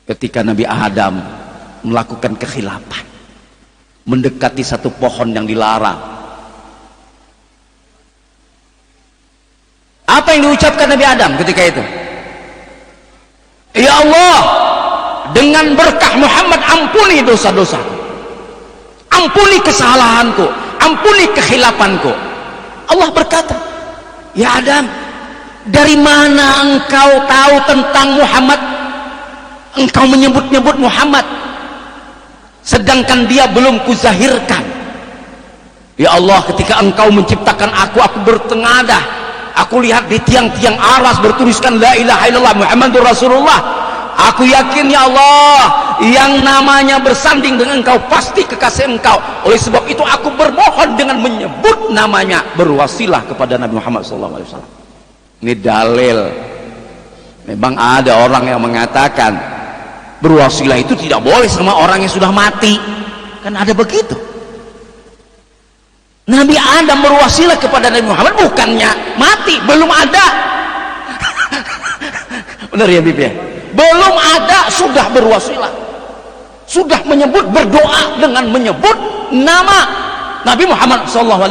ketika Nabi Adam melakukan kekhilafan, mendekati satu pohon yang dilarang. Apa yang diucapkan Nabi Adam ketika itu? Ya Allah, dengan berkah Muhammad ampuni dosa-dosa, ampuni kesalahanku, ampuni kekhilafanku. Allah berkata, ya Adam, dari mana engkau tahu tentang Muhammad? Engkau menyebut-nyebut Muhammad sedangkan dia belum kuzahirkan. Ya Allah, ketika engkau menciptakan aku bertengadah, aku lihat di tiang-tiang aras bertuliskan la ilaha illallah Muhammadur Rasulullah. Aku yakin ya Allah, yang namanya bersanding dengan engkau pasti kekasih engkau. Oleh sebab itu aku bermohon dengan menyebut namanya, berwasilah kepada Nabi Muhammad SAW. Ini dalil. Memang ada orang yang mengatakan berwasilah itu tidak boleh sama orang yang sudah mati. Kan ada begitu. Nabi Adam berwasilah kepada Nabi Muhammad bukannya mati, belum ada. Benar ya Bib ya? Belum ada sudah berwasilah, sudah menyebut, berdoa dengan menyebut nama Nabi Muhammad SAW.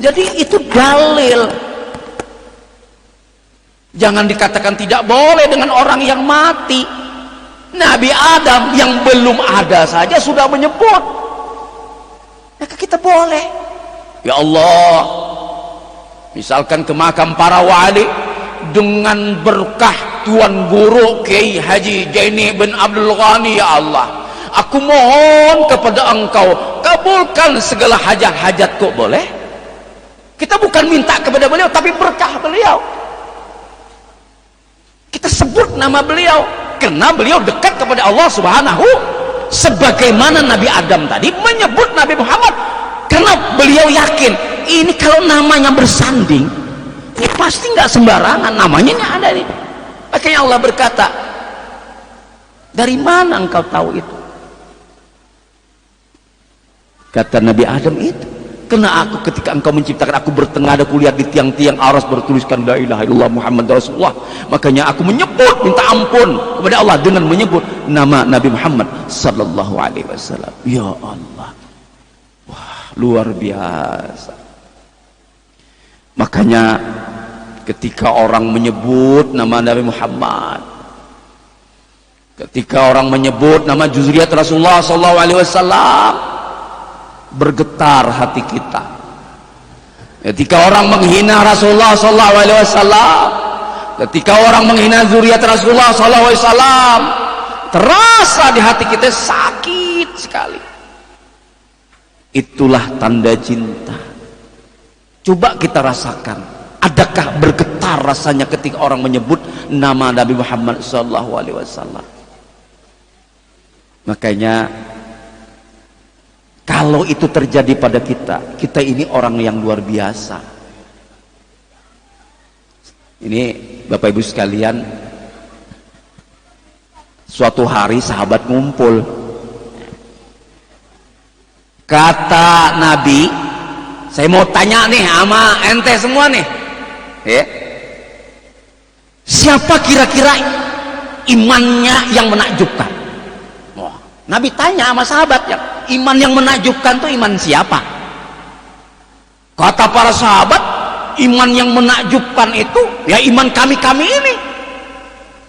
Jadi itu dalil. Jangan dikatakan tidak boleh dengan orang yang mati. Nabi Adam yang belum ada saja sudah menyebut, maka kita boleh. Ya Allah, misalkan ke makam para wali dengan berkah Tuan Guru Kiai Haji Jaini bin Abdul Ghani, ya Allah, aku mohon kepada engkau kabulkan segala hajat-hajatku. Boleh? Kita bukan minta kepada beliau, tapi berkah beliau. Kita sebut nama beliau karena beliau dekat kepada Allah Subhanahu, sebagaimana Nabi Adam tadi menyebut Nabi Muhammad karena beliau yakin ini kalau namanya bersanding ini pasti nggak sembarangan, namanya ini ada nih. Makanya Allah berkata, dari mana engkau tahu itu? Kata Nabi Adam itu, karena aku ketika engkau menciptakan aku bertengadah, aku lihat di tiang-tiang aras bertuliskan la ilaha illallah Muhammad Rasulullah. Makanya aku menyebut, minta ampun kepada Allah dengan menyebut nama Nabi Muhammad sallallahu alaihi wasallam. Ya Allah, wah, luar biasa. Makanya ketika orang menyebut nama Nabi Muhammad, ketika orang menyebut nama zuriat Rasulullah sallallahu alaihi wasallam, bergetar hati kita. Ketika orang menghina Rasulullah sallallahu alaihi wasallam, ketika orang menghina zuriat Rasulullah sallallahu alaihi wasallam, terasa di hati kita sakit sekali. Itulah tanda cinta. Coba kita rasakan, adakah bergetar rasanya ketika orang menyebut nama Nabi Muhammad SAW? Makanya kalau itu terjadi pada kita, kita ini orang yang luar biasa. Ini Bapak Ibu sekalian, suatu hari sahabat ngumpul. Kata Nabi, saya mau tanya nih sama ente semua nih, ya, siapa kira-kira imannya yang menakjubkan? Oh, Nabi tanya sama sahabatnya, iman yang menakjubkan tuh iman siapa? Kata para sahabat, iman yang menakjubkan itu ya iman kami ini.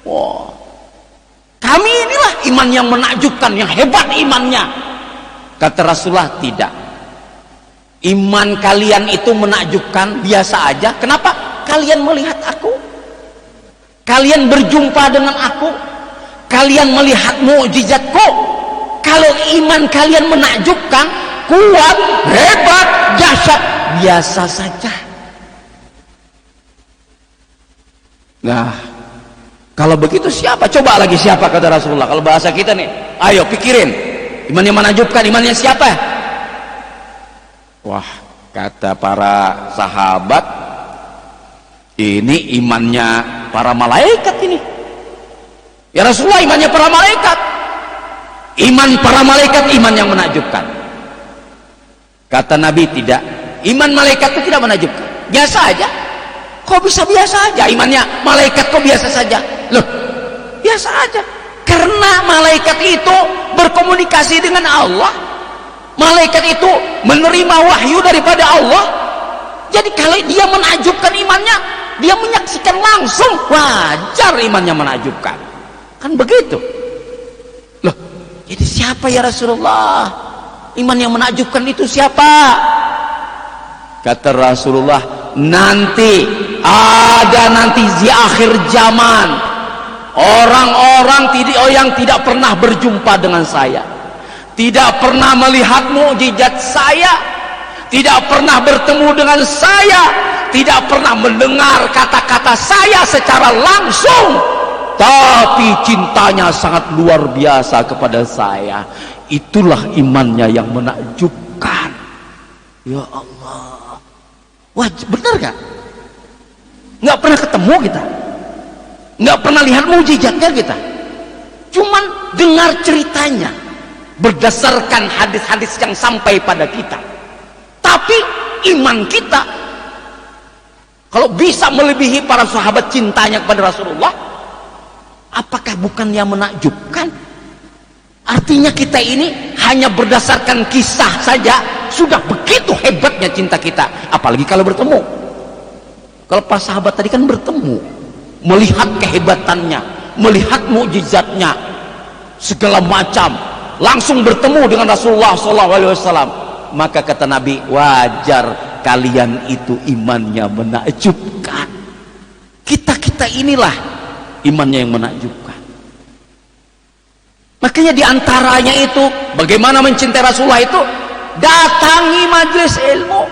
Wow, kami inilah iman yang menakjubkan, yang hebat imannya. Kata Rasulullah, tidak. Iman kalian itu menakjubkan, biasa aja. Kenapa? Kalian melihat aku, kalian berjumpa dengan aku, kalian melihat mukjizatku. Kalau iman kalian menakjubkan, kuat, hebat, dahsyat, biasa saja. Nah, kalau begitu siapa? Coba lagi siapa, kata Rasulullah. Kalau bahasa kita nih, ayo pikirin, iman yang menakjubkan, imannya siapa? Wah, kata para sahabat, ini imannya para malaikat ini. Ya Rasulullah, imannya para malaikat. Iman para malaikat iman yang menakjubkan. Kata Nabi, tidak. Iman malaikat itu tidak menakjubkan, biasa aja. Kok bisa biasa aja? Imannya malaikat kok biasa saja? Loh, biasa aja. Karena malaikat itu berkomunikasi dengan Allah, malaikat itu menerima wahyu daripada Allah. Jadi kalau dia menakjubkan imannya, dia menyaksikan langsung, wajar imannya menakjubkan. Kan begitu loh. Jadi siapa ya Rasulullah iman yang menakjubkan itu? Siapa? Kata Rasulullah, nanti di akhir zaman orang-orang yang tidak pernah berjumpa dengan saya, tidak pernah melihat mukjizat saya, tidak pernah bertemu dengan saya, tidak pernah mendengar kata-kata saya secara langsung, tapi cintanya sangat luar biasa kepada saya. Itulah imannya yang menakjubkan. Ya Allah, wah benar gak? Nggak pernah ketemu kita, nggak pernah lihat mukjizatnya kita, cuman dengar ceritanya berdasarkan hadis-hadis yang sampai pada kita. Tapi iman kita kalau bisa melebihi para sahabat cintanya kepada Rasulullah, apakah bukan yang menakjubkan? Artinya kita ini hanya berdasarkan kisah saja sudah begitu hebatnya cinta kita, apalagi kalau bertemu. Kalau pas sahabat tadi kan bertemu, melihat kehebatannya, melihat mukjizatnya, segala macam, langsung bertemu dengan Rasulullah SAW. Maka kata Nabi, wajar kalian itu imannya menakjubkan. Kita inilah imannya yang menakjubkan. Makanya diantaranya itu bagaimana mencintai Rasulullah itu, datangi majelis ilmu,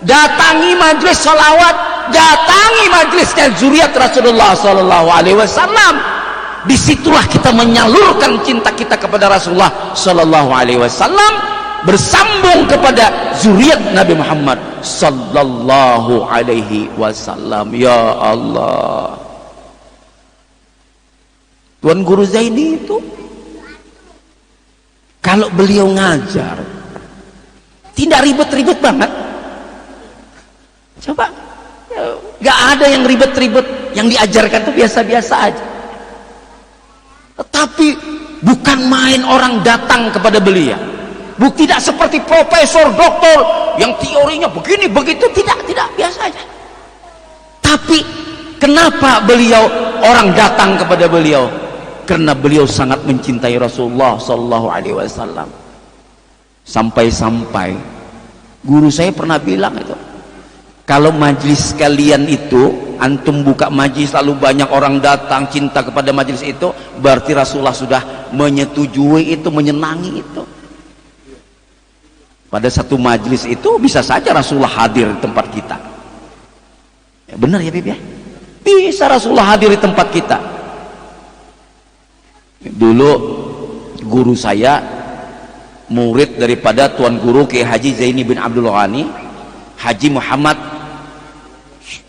datangi majelis salawat, datangi majelisnya zuriat Rasulullah SAW. Disitulah kita menyalurkan cinta kita kepada Rasulullah SAW, bersambung kepada zuriat Nabi Muhammad sallallahu alaihi wasallam. Ya Allah, Tuan Guru Zaini itu kalau beliau ngajar tidak ribet-ribet banget. Coba, gak ada yang ribet-ribet, yang diajarkan itu biasa-biasa aja. Tetapi bukan main orang datang kepada beliau. Tidak seperti profesor, doktor yang teorinya begini begitu, tidak biasa aja. Tapi kenapa orang datang kepada beliau? Karena beliau sangat mencintai Rasulullah sallallahu alaihi wasallam. Sampai-sampai guru saya pernah bilang itu, kalau majlis kalian itu, antum buka majlis lalu banyak orang datang cinta kepada majlis itu, berarti Rasulullah sudah menyetujui itu, menyenangi itu. Pada satu majlis itu bisa saja Rasulullah hadir di tempat kita. Ya, benar ya Bib ya? Bisa Rasulullah hadir di tempat kita. Dulu guru saya, murid daripada Tuan Guru Kiai Haji Zaini bin Abdul Ghani, Haji Muhammad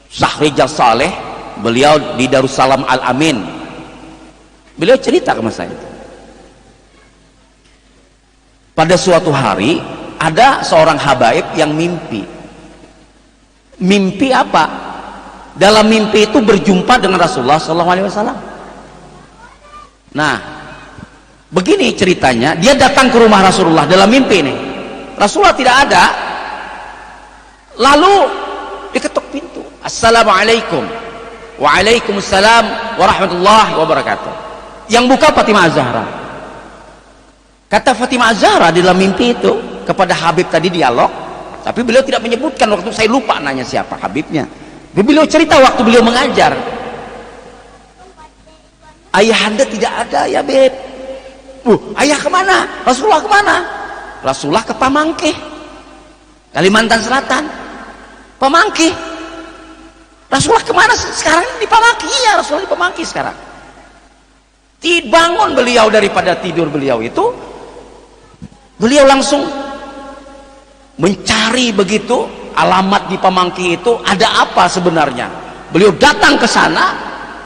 Sahrijal Saleh, beliau di Darussalam Al-Amin. Beliau cerita ke saya, pada suatu hari ada seorang habaib yang mimpi. Mimpi apa? Dalam mimpi itu berjumpa dengan Rasulullah SAW. Nah, begini ceritanya, dia datang ke rumah Rasulullah dalam mimpi nih. Rasulullah tidak ada. Lalu diketuk pintu. Assalamualaikum. Waalaikumsalam warahmatullahi wabarakatuh. Yang buka Fatimah Az-Zahra. Kata Fatimah Az-Zahra di dalam mimpi itu kepada Habib tadi dialog, tapi beliau tidak menyebutkan, waktu saya lupa nanya siapa Habibnya. Beliau cerita waktu beliau mengajar, ayahanda tidak ada ya Beb. Ayah kemana? Rasulullah kemana? Rasulullah ke Pamangkih, Kalimantan Selatan. Pamangkih. Rasulullah kemana sekarang? Di Pamangkih. Iya, Rasulullah di Pamangkih sekarang. Dibangun beliau daripada tidur beliau itu, beliau langsung mencari begitu alamat di Pamangkih itu ada apa sebenarnya. Beliau datang ke sana,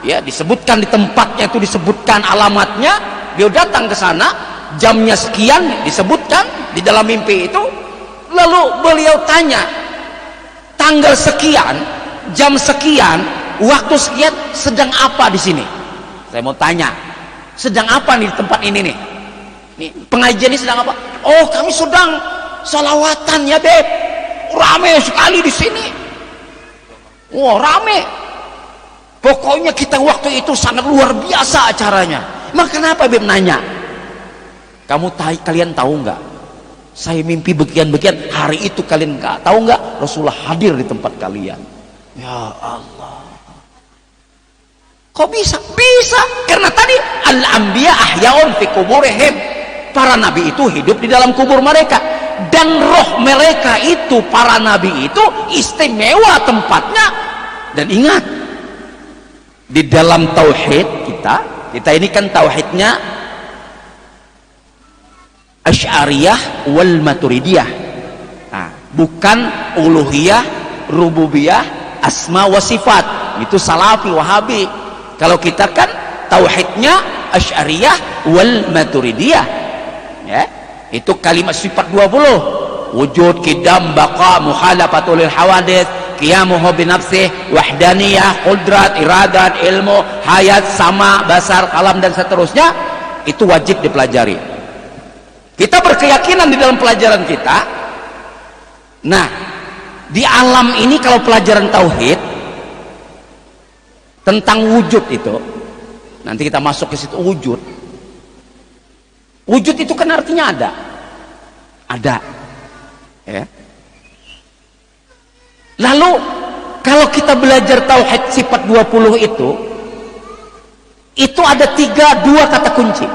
ya disebutkan di tempatnya itu, disebutkan alamatnya. Beliau datang ke sana, jamnya sekian disebutkan di dalam mimpi itu. Lalu beliau tanya, tanggal sekian, jam sekian, waktu sekian, sedang apa di sini? Saya mau tanya, sedang apa nih di tempat ini nih? Nih, pengajian ini sedang apa? Oh, kami sedang salawatan ya, Beb. Rame sekali di sini. Wah, rame. Pokoknya kita waktu itu sangat luar biasa acaranya. Emang kenapa, Beb, nanya? Kalian tahu nggak? Saya mimpi begian-begian. Hari itu kalian nggak tahu nggak? Rasulullah hadir di tempat kalian. Ya Allah. Kok bisa? Bisa. Karena tadi al-anbiya ahyaun fi kuburihim. Para nabi itu hidup di dalam kubur mereka. Dan roh mereka itu, para nabi itu istimewa tempatnya. Dan ingat, di dalam tauhid kita ini kan tauhidnya Asy'ariyah wal Maturidiyah. Nah, bukan uluhiyah, rububiyah, asma wa sifat. Itu Salafi, Wahabi. Kalau kita kan tauhidnya Asy'ariyah wal Maturidiyah. Ya, itu kalimat sifat 20. Wujud, qidam, baqa, mukhalafatul lil hawadits, qiyamuhu bi nafsih, wahdaniyah, qudrat, iradat, ilmu, hayat, sama, basar, kalam dan seterusnya. Itu wajib dipelajari. Kita berkeyakinan di dalam pelajaran kita. Nah, di alam ini kalau pelajaran tauhid tentang wujud itu, nanti kita masuk ke situ. Wujud itu kan artinya ada ya. Lalu kalau kita belajar tauhid sifat 20 itu ada dua kata kunci.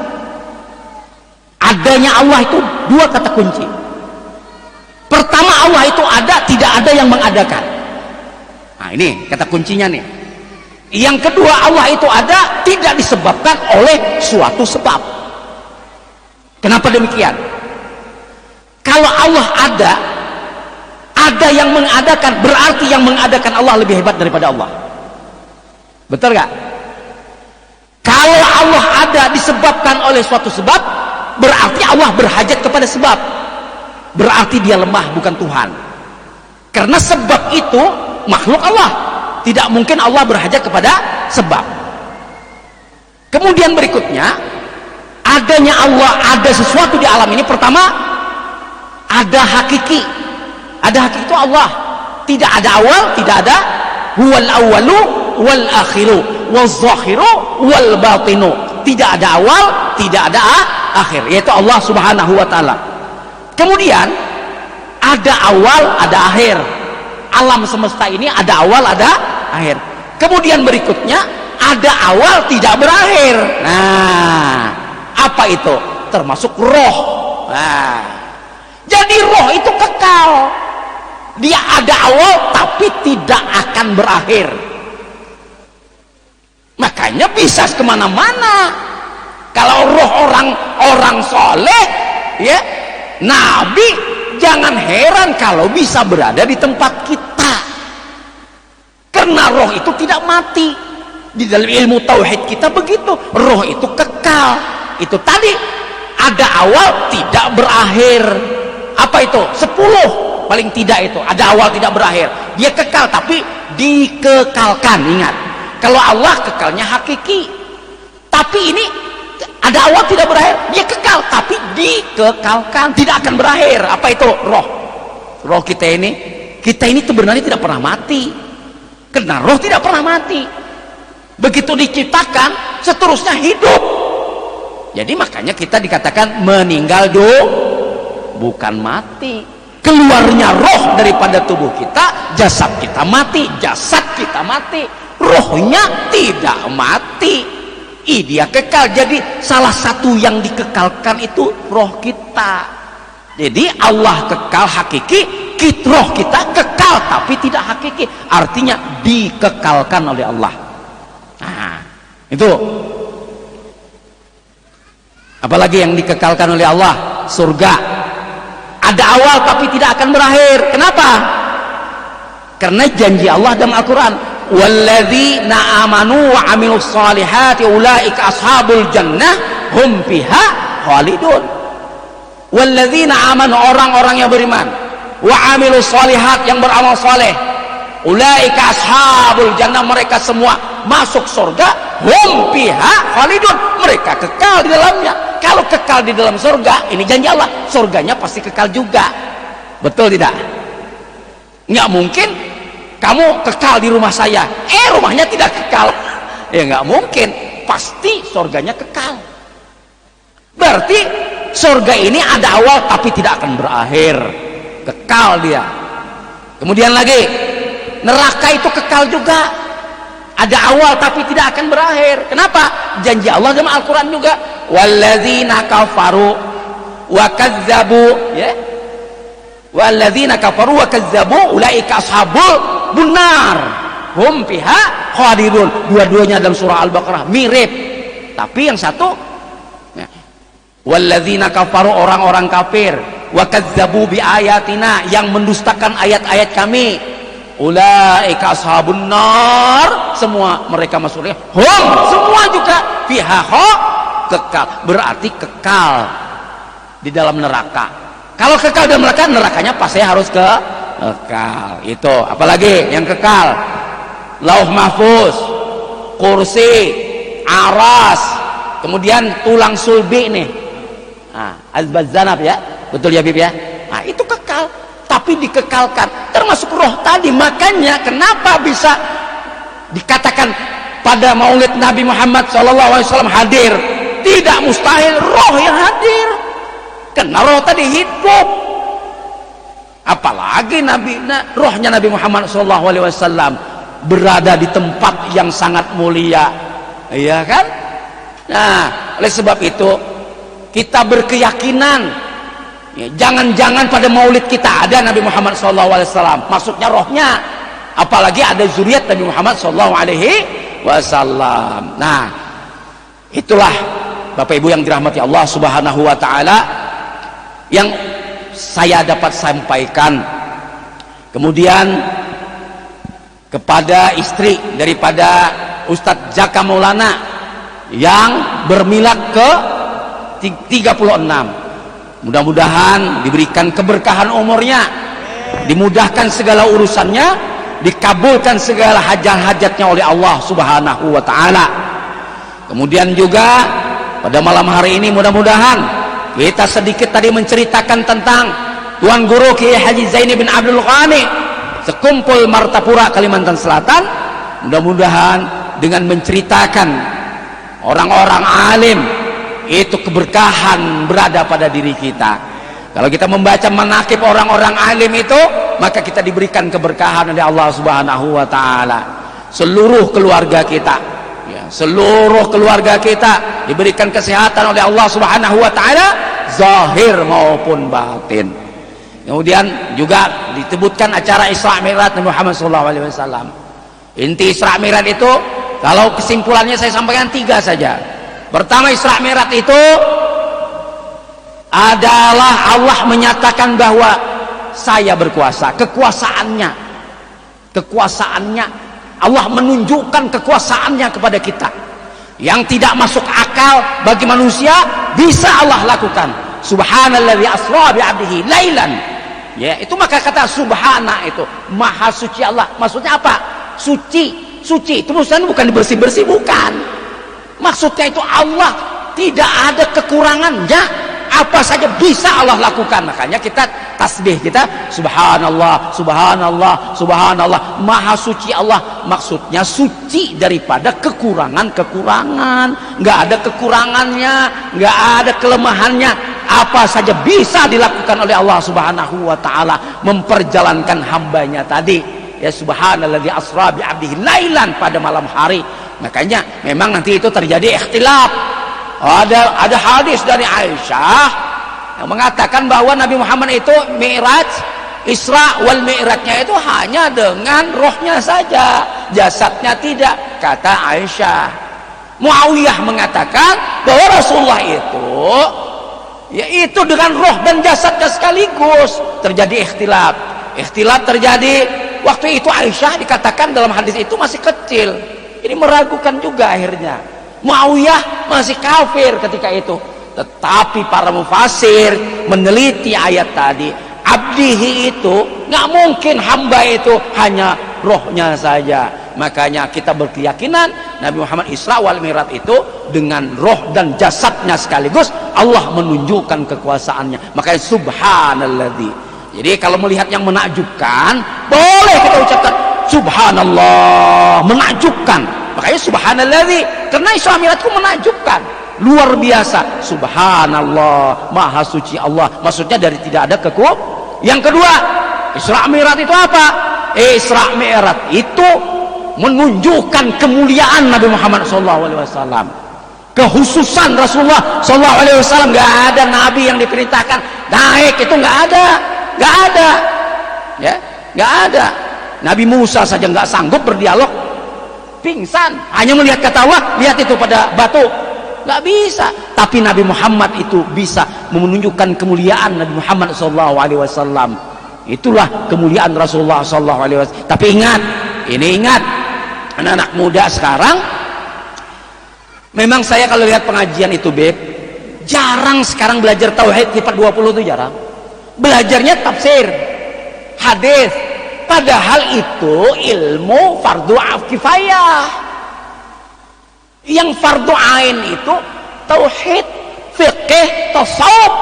Adanya Allah itu dua kata kunci. Pertama, Allah itu ada, tidak ada yang mengadakan. Nah, ini kata kuncinya nih. Yang kedua, Allah itu ada, tidak disebabkan oleh suatu sebab. Kenapa demikian? Kalau Allah ada yang mengadakan, berarti yang mengadakan Allah lebih hebat daripada Allah. Betul gak? Kalau Allah ada disebabkan oleh suatu sebab, berarti Allah berhajat kepada sebab. Berarti dia lemah, bukan Tuhan. Karena sebab itu makhluk Allah. Tidak mungkin Allah berhajat kepada sebab. Kemudian berikutnya, adanya Allah, ada sesuatu di alam ini. Pertama, ada hakiki. Ada hakiki itu Allah. Tidak ada awal, tidak ada. Huwal awwalu wal akhiru wal zahiru wal batinu. Tidak ada awal, tidak ada akhir, yaitu Allah subhanahu wa ta'ala. Kemudian ada awal, ada akhir. Alam semesta ini ada awal, ada akhir. Kemudian berikutnya ada awal, tidak berakhir. Nah, apa itu? Termasuk roh. Nah, jadi roh itu kekal. Dia ada awal tapi tidak akan berakhir. Makanya bisa kemana-mana. Kalau roh orang soleh, ya, Nabi, jangan heran kalau bisa berada di tempat kita. Karena roh itu tidak mati. Di dalam ilmu tauhid kita begitu. Roh itu kekal. Itu tadi ada awal, tidak berakhir. Apa itu? 10 paling tidak itu. Ada awal, tidak berakhir. Dia kekal tapi dikekalkan. Ingat, kalau Allah kekalnya hakiki. Tapi ini ada awal, tidak berakhir. Dia kekal tapi dikekalkan, tidak akan berakhir. Apa itu? Roh. Roh kita ini sebenarnya tidak pernah mati. Karena roh tidak pernah mati. Begitu diciptakan, seterusnya hidup. Jadi makanya kita dikatakan meninggal bukan mati. Keluarnya roh daripada tubuh kita, jasad kita mati, rohnya tidak mati. Dia kekal. Jadi salah satu yang dikekalkan itu roh kita. Jadi Allah kekal hakiki, roh kita kekal tapi tidak hakiki. Artinya dikekalkan oleh Allah. Nah, itu. Apalagi yang dikekalkan oleh Allah? Surga. Ada awal tapi tidak akan berakhir. Kenapa? Karena janji Allah dalam Al-Quran, walladzina amanu wa amilus salihati ulaika ashabul jannah hum fiha khalidun. Walladzina amanu, orang-orang yang beriman, wa amilus salihat, yang beramal saleh, ulaika ashabul jannah, mereka semua masuk surga, hum fiha khalidun, mereka kekal di dalamnya. Kalau kekal di dalam surga, ini janji Allah, surganya pasti kekal juga. Betul tidak? Nggak mungkin kamu kekal di rumah saya, rumahnya tidak kekal. Ya nggak mungkin, pasti surganya kekal. Berarti surga ini ada awal tapi tidak akan berakhir, kekal dia. Kemudian lagi, neraka itu kekal juga, ada awal tapi tidak akan berakhir. Kenapa? Janji Allah dalam Al-Quran juga, walladzina kafaru wa kazzabu, ya, walladzina kafaru wa kazzabu ulaika ashabul benar hum fiha khalidun. Dua-duanya dalam surah Al-Baqarah mirip, tapi yang satu ya, walladzina kafaru, orang-orang kafir, wa kazzabu bi ayatina, yang mendustakan ayat-ayat kami, ulaika ashabun nar, semua mereka masuk neraka, hum, semua juga fiha kekal, berarti kekal di dalam neraka. Kalau kekal dalam neraka, nerakanya pasti harus kekal. Itu apalagi yang kekal? Lauh mahfuz, kursi, aras, kemudian tulang sulbi nih, azbazanab, ya betul ya Bib ya. Nah itu kekal, tapi dikekalkan, termasuk roh tadi. Makanya kenapa bisa dikatakan pada maulid Nabi Muhammad SAW hadir? Tidak mustahil roh yang hadir, karena roh tadi hidup. Apalagi rohnya Nabi Muhammad SAW berada di tempat yang sangat mulia, iya kan? Nah, oleh sebab itu kita berkeyakinan, ya, jangan-jangan pada maulid kita ada Nabi Muhammad SAW, maksudnya rohnya, apalagi ada zuriat Nabi Muhammad SAW. Nah, itulah Bapak Ibu yang dirahmati Allah Subhanahu wa Ta'ala yang saya dapat sampaikan. Kemudian kepada istri daripada Ustadz Jaka Maulana yang bermilad ke 36, mudah-mudahan diberikan keberkahan umurnya, dimudahkan segala urusannya, dikabulkan segala hajat-hajatnya oleh Allah Subhanahu wa Ta'ala. Kemudian juga pada malam hari ini mudah-mudahan kita sedikit tadi menceritakan tentang Tuan Guru Kiai Haji Zaini bin Abdul Ghani sekumpul Martapura Kalimantan Selatan. Mudah-mudahan dengan menceritakan orang-orang alim itu keberkahan berada pada diri kita. Kalau kita membaca manaqib orang-orang alim itu, maka kita diberikan keberkahan oleh Allah Subhanahu wa Ta'ala. Seluruh keluarga kita, ya, seluruh keluarga kita diberikan kesehatan oleh Allah Subhanahu wa Ta'ala, zahir maupun batin. Kemudian juga disebutkan acara Isra Mi'raj Nabi Muhammad SAW. Inti Isra Mi'raj itu, kalau kesimpulannya saya sampaikan 3 saja. Pertama, Isra Mi'raj itu adalah Allah menyatakan bahwa saya berkuasa, kekuasaannya Allah menunjukkan kekuasaannya kepada kita yang tidak masuk akal bagi manusia, bisa Allah lakukan. Subhanalladzi asra bi 'abdihi lailan, ya, itu maka kata subhana itu maha suci Allah. Maksudnya apa? Suci itu maksudnya bukan dibersih-bersih, bukan. Maksudnya itu Allah tidak ada kekurangannya, apa saja bisa Allah lakukan. Makanya kita tasbih, kita subhanallah, subhanallah, subhanallah, maha suci Allah. Maksudnya suci daripada kekurangan-kekurangan, nggak ada kekurangannya, nggak ada kelemahannya, apa saja bisa dilakukan oleh Allah Subhanahu wa Ta'ala memperjalankan hambanya tadi, ya, subhanalladzi asra bi 'abdihi lailan, pada malam hari. Makanya memang nanti itu terjadi ikhtilaf. Ada hadis dari Aisyah yang mengatakan bahwa Nabi Muhammad itu Mi'raj, Isra wal Mi'rajnya itu hanya dengan rohnya saja, jasadnya tidak, kata Aisyah. Muawiyah mengatakan bahwa Rasulullah itu, yaitu dengan roh dan jasadnya sekaligus. Terjadi ikhtilaf terjadi. Waktu itu Aisyah dikatakan dalam hadis itu masih kecil, ini meragukan juga akhirnya. Muawiyah masih kafir ketika itu. Tetapi para mufasir meneliti ayat tadi, abdihi itu nggak mungkin hamba itu hanya rohnya saja. Makanya kita berkeyakinan Nabi Muhammad Isra wal Mi'raj itu dengan roh dan jasadnya sekaligus Allah menunjukkan kekuasaannya. Makanya subhanalladzi. Jadi kalau melihat yang menakjubkan boleh kita ucapkan subhanallah, menakjubkan. Makanya subhanalladzi, karena Isra Mi'raj itu menakjubkan, luar biasa. Subhanallah, maha suci Allah, maksudnya dari tidak ada kekuatan. Yang kedua, Isra Mi'raj itu apa? Isra Mi'raj itu menunjukkan kemuliaan Nabi Muhammad SAW, kehususan Rasulullah SAW. Gak ada nabi yang diperintahkan naik, itu gak ada ya, gak ada. Nabi Musa saja gak sanggup berdialog, pingsan, hanya melihat kata Allah, lihat itu pada batu, gak bisa. Tapi Nabi Muhammad itu bisa menunjukkan kemuliaan Nabi Muhammad SAW. Itulah kemuliaan Rasulullah SAW. Tapi ingat, anak-anak muda sekarang, memang saya kalau lihat pengajian itu Beb, jarang sekarang belajar tauhid sifat 20 itu jarang. Belajarnya tafsir, hadis, padahal itu ilmu fardu kifayah. Yang fardu ain itu tauhid, fikih, tasawuf.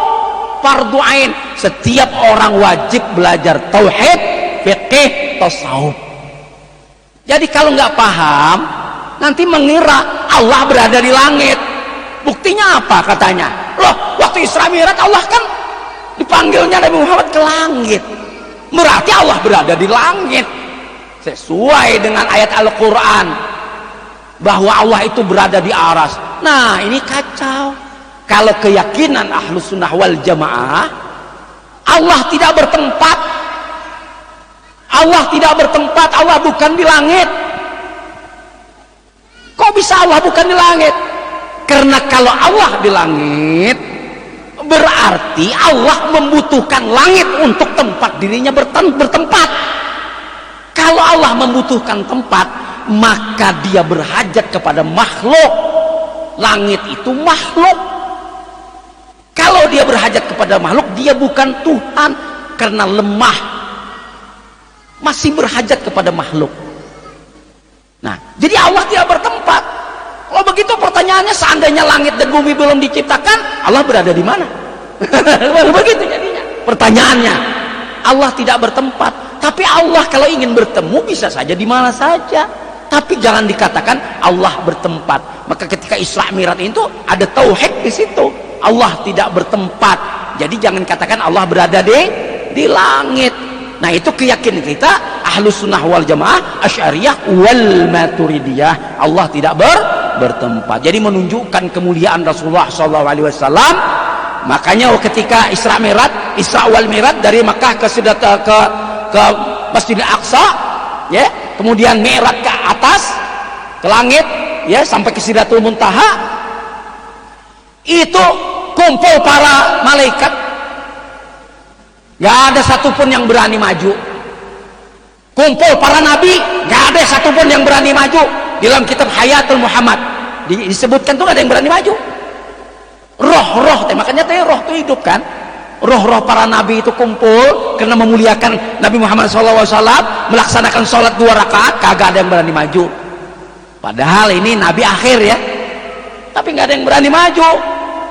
Fardu ain, setiap orang wajib belajar tauhid, fikih, tasawuf. Jadi kalau nggak paham, nanti mengira Allah berada di langit. Buktinya apa katanya? Loh, waktu Isra Mi'raj Allah kan dipanggilnya Nabi Muhammad ke langit. Berarti Allah berada di langit. Sesuai dengan ayat Al-Quran bahwa Allah itu berada di aras. Nah, ini kacau. Kalau keyakinan Ahlus Sunnah wal Jamaah, Allah tidak bertempat. Allah tidak bertempat, Allah bukan di langit. Kok bisa Allah bukan di langit? Karena kalau Allah di langit, berarti Allah membutuhkan langit untuk tempat dirinya bertempat. Kalau Allah membutuhkan tempat, maka dia berhajat kepada makhluk. Langit itu makhluk. Kalau dia berhajat kepada makhluk, dia bukan Tuhan, karena lemah, masih berhajat kepada makhluk. Nah, jadi Allah tidak bertempat. Kalau begitu pertanyaannya, seandainya langit dan bumi belum diciptakan, Allah berada di mana? Begitu jadinya pertanyaannya. Allah tidak bertempat, tapi Allah kalau ingin bertemu bisa saja di mana saja. Tapi jangan dikatakan Allah bertempat. Maka ketika Isra Mi'raj itu ada tauhid di situ. Allah tidak bertempat. Jadi jangan katakan Allah berada di langit. Nah, itu keyakinan kita Ahlus Sunnah wal Jamaah, Asy'ariyah wal Maturidiyah. Allah tidak bertempat. Jadi menunjukkan kemuliaan Rasulullah SAW. Makanya ketika Isra wal Mi'raj dari Makkah ke Masjidil Aqsa, ya, kemudian Mi'raj ke atas ke langit, ya, sampai ke Sidratul Muntaha, itu kumpul para malaikat, gak ada satupun yang berani maju. Kumpul para nabi, gak ada satupun yang berani maju. Di dalam kitab Hayatul Muhammad disebutkan tuh gak ada yang berani maju. Roh-roh, makanya roh itu hidup kan. Roh-roh para nabi itu kumpul karena memuliakan Nabi Muhammad SAW, melaksanakan sholat 2 rakaat, kagak ada yang berani maju. Padahal ini nabi akhir, ya, tapi gak ada yang berani maju.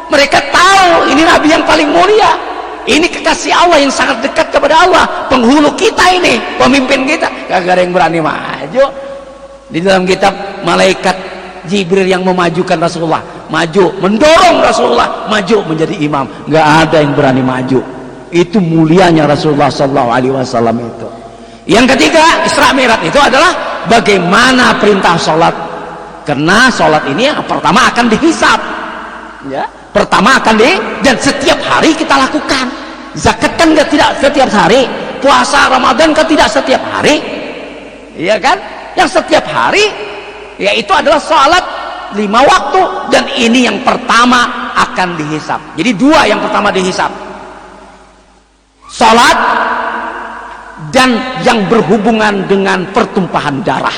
Mereka tahu ini nabi yang paling mulia, ini kekasih Allah yang sangat dekat kepada Allah, penghulu kita ini, pemimpin kita, gak ada yang berani maju. Di dalam kitab, malaikat Jibril yang memajukan Rasulullah, maju, mendorong Rasulullah maju menjadi imam, gak ada yang berani maju. Itu mulianya Rasulullah SAW itu. Yang ketiga, Isra Mi'raj itu adalah bagaimana perintah sholat. Karena sholat ini yang pertama akan dihisab, ya, pertama akan dan setiap hari kita lakukan. Zakat kan tidak setiap hari, puasa Ramadan kan tidak setiap hari, iya kan? Yang setiap hari, yaitu adalah sholat 5 waktu, dan ini yang pertama akan dihisab. Jadi 2 yang pertama dihisab, sholat dan yang berhubungan dengan pertumpahan darah.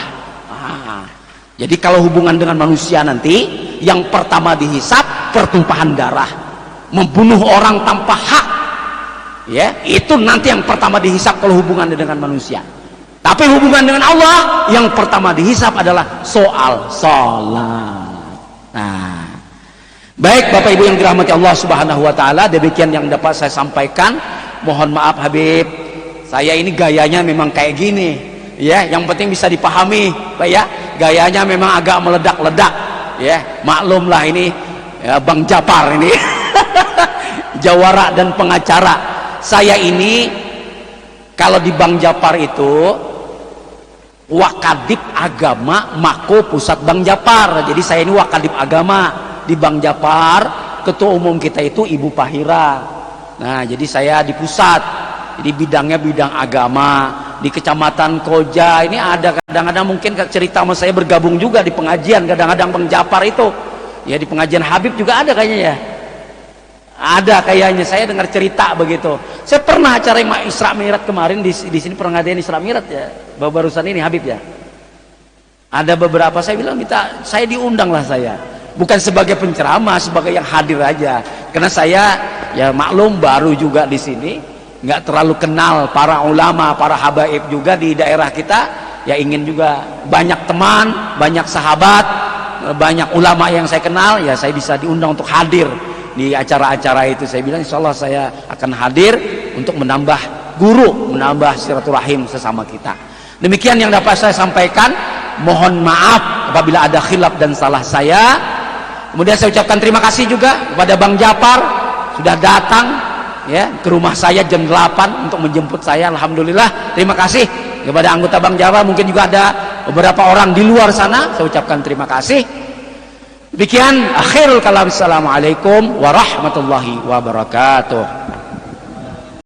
Jadi kalau hubungan dengan manusia nanti, yang pertama dihisab pertumpahan darah, membunuh orang tanpa hak, ya, itu nanti yang pertama dihisab kalau hubungan dengan manusia. Tapi hubungan dengan Allah yang pertama dihisap adalah soal salat. Nah, baik Bapak Ibu yang dirahmati Allah Subhanahu wa taala, demikian yang dapat saya sampaikan. Mohon maaf Habib, saya ini gayanya memang kayak gini, ya. Yang penting bisa dipahami, Pak ya. Gayanya memang agak meledak-ledak, ya. Maklumlah ini ya, Bang Japar ini jawara dan pengacara. Saya ini kalau di Bang Japar itu Wakadip Agama Mako Pusat Bang Japar. Jadi saya ini Wakadip Agama di Bang Japar. Ketua umum kita itu Ibu Pahira. Nah, jadi saya di pusat. Jadi bidangnya bidang agama. Di Kecamatan Koja ini ada kadang-kadang mungkin cerita sama saya bergabung juga di pengajian. Kadang-kadang Bang Japar itu ya di pengajian Habib juga ada kayaknya ya. Ada kayaknya, saya dengar cerita begitu. Saya pernah acara Isra Mi'raj kemarin di sini, pengadilan Isra Mi'raj ya, barusan ini Habib ya. Ada beberapa saya bilang saya diundang lah saya. Bukan sebagai penceramah, sebagai yang hadir aja. Karena saya ya maklum baru juga di sini, nggak terlalu kenal para ulama, para habaib juga di daerah kita. Ya ingin juga banyak teman, banyak sahabat, banyak ulama yang saya kenal, ya saya bisa diundang untuk hadir di acara-acara itu. Saya bilang insya Allah saya akan hadir untuk menambah guru, menambah silaturahim sesama kita. Demikian yang dapat saya sampaikan. Mohon maaf apabila ada khilaf dan salah saya. Kemudian saya ucapkan terima kasih juga kepada Bang Japar sudah datang ya ke rumah saya jam 8 untuk menjemput saya. Alhamdulillah, terima kasih kepada anggota Bang Japar. Mungkin juga ada beberapa orang di luar sana, saya ucapkan terima kasih. Demikian akhirul kalam. Assalamualaikum warahmatullahi wabarakatuh.